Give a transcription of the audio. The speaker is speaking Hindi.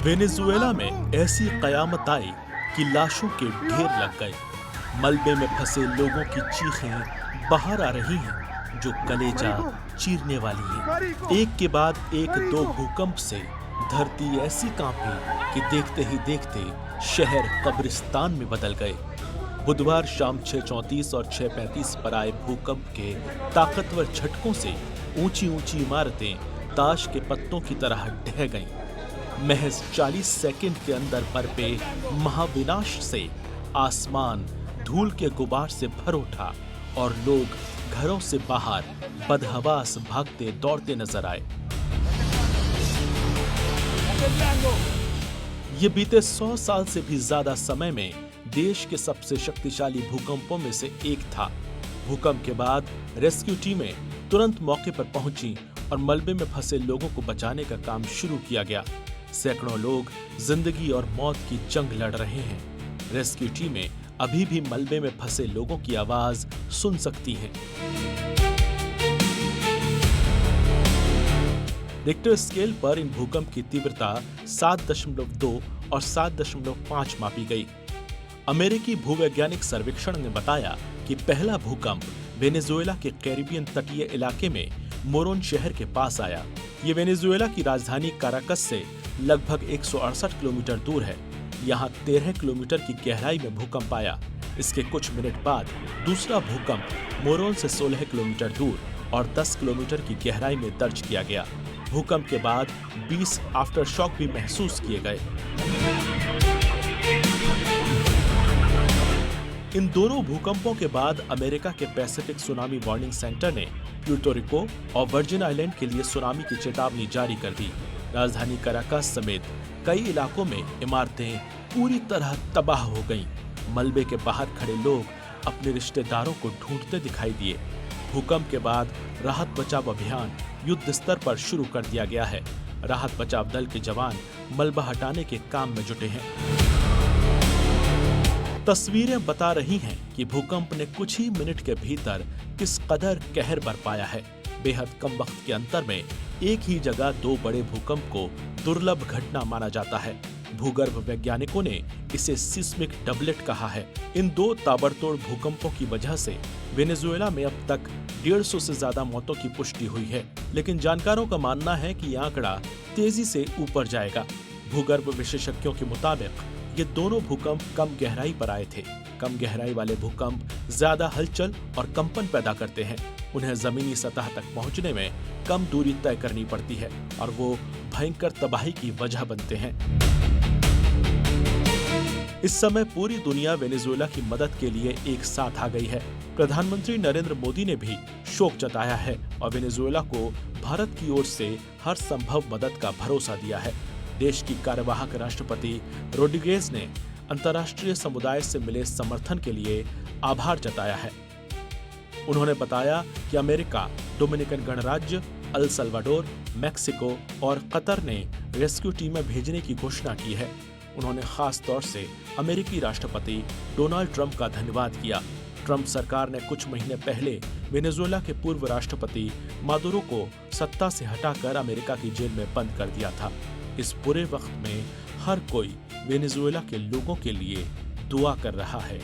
वेनेजुएला में ऐसी कयामत आई कि लाशों के ढेर लग गए। मलबे में फंसे लोगों की चीखें बाहर आ रही हैं जो कलेजा चीरने वाली है। एक के बाद एक दो भूकंप से धरती ऐसी कांपी कि देखते ही देखते शहर कब्रिस्तान में बदल गए। बुधवार शाम 6:34 और 6:35 पर आए भूकंप के ताकतवर झटकों से ऊंची ऊंची इमारतें ताश के पत्तों की तरह ढह गईं। महज 40 सेकंड के अंदर बरपे महाविनाश से आसमान धूल के गुबार से भर उठा और लोग घरों से बाहर बदहवास भागते दौड़ते नजर आए। ये बीते 100 साल से भी ज्यादा समय में देश के सबसे शक्तिशाली भूकंपों में से एक था। भूकंप के बाद रेस्क्यू टीमें तुरंत मौके पर पहुंची और मलबे में फंसे लोगों को बचाने का काम शुरू किया गया। सैकड़ों लोग जिंदगी और मौत की जंग लड़ रहे हैं। रेस्क्यू टीमें अभी भी मलबे में फंसे लोगों की आवाज सुन सकती हैं। रिक्टर स्केल पर इन भूकंप की तीव्रता 7.2 और 7.5 मापी गई। अमेरिकी भूवैज्ञानिक सर्वेक्षण ने बताया कि पहला भूकंप वेनेजुएला के कैरिबियन तटीय इलाके में मोरोन शहर के पास आया। ये वेनेजुएला की राजधानी काराकस से लगभग 168 किलोमीटर दूर है। यहाँ 13 किलोमीटर की गहराई में भूकंप आया। इसके कुछ मिनट बाद दूसरा भूकंप मोरोन से 16 किलोमीटर दूर और 10 किलोमीटर की गहराई में दर्ज किया गया। भूकंप के बाद 20 आफ्टर शॉक भी महसूस किए गए। इन दोनों भूकंपों के बाद अमेरिका के पैसिफिक सुनामी वार्निंग सेंटर ने प्यूर्टो रिको और वर्जिन आइलैंड के लिए सुनामी की चेतावनी जारी कर दी। राजधानी कराकस समेत कई इलाकों में इमारतें पूरी तरह तबाह हो गईं। मलबे के बाहर खड़े लोग अपने रिश्तेदारों को ढूंढते दिखाई दिए। भूकंप के बाद राहत बचाव अभियान युद्ध स्तर पर शुरू कर दिया गया है। राहत बचाव दल के जवान मलबा हटाने के काम में जुटे हैं। तस्वीरें बता रही हैं कि भूकंप ने कुछ ही मिनट के भीतर किस कदर कहर बरपाया है। बेहद कम वक्त के अंतर में एक ही जगह दो बड़े भूकंप को दुर्लभ घटना माना जाता है। भूगर्भ वैज्ञानिकों ने इसे सिस्मिक डबलेट कहा है। इन दो ताबड़तोड़ भूकंपों की वजह से वेनेजुएला में अब तक 150 से ज्यादा मौतों की पुष्टि हुई है, लेकिन जानकारों का मानना है कि यह आंकड़ा तेजी से ऊपर जाएगा। भूगर्भ विशेषज्ञों के मुताबिक ये दोनों भूकंप कम गहराई पर आए थे। कम गहराई वाले भूकंप ज्यादा हलचल और कंपन पैदा करते हैं। उन्हें जमीनी सतह तक पहुंचने में कम दूरी तय करनी पड़ती है और वो भयंकर तबाही की वजह बनते हैं। इस समय पूरी दुनिया वेनेजुएला की मदद के लिए एक साथ आ गई है। प्रधानमंत्री नरेंद्र मोदी ने भी शोक जताया है और वेनेजुएला को भारत की ओर से हर संभव मदद का भरोसा दिया है। देश की कार्यवाहक राष्ट्रपति रोड्रिगेज ने अंतर्राष्ट्रीय समुदाय से मिले समर्थन के लिए आभार जताया है। उन्होंने बताया कि अमेरिका, डोमिनिकन गणराज्य, अल सल्वाडोर, मेक्सिको और कतर ने रेस्क्यू टीमें भेजने की घोषणा की है। उन्होंने खास तौर से अमेरिकी राष्ट्रपति डोनाल्ड ट्रंप का धन्यवाद किया। ट्रंप सरकार ने कुछ महीने पहले वेनेजुएला के पूर्व राष्ट्रपति मादुरो को सत्ता से हटाकर अमेरिका की जेल में बंद कर दिया था। इस बुरे वक्त में हर कोई वेनेजुएला के लोगों के लिए दुआ कर रहा है।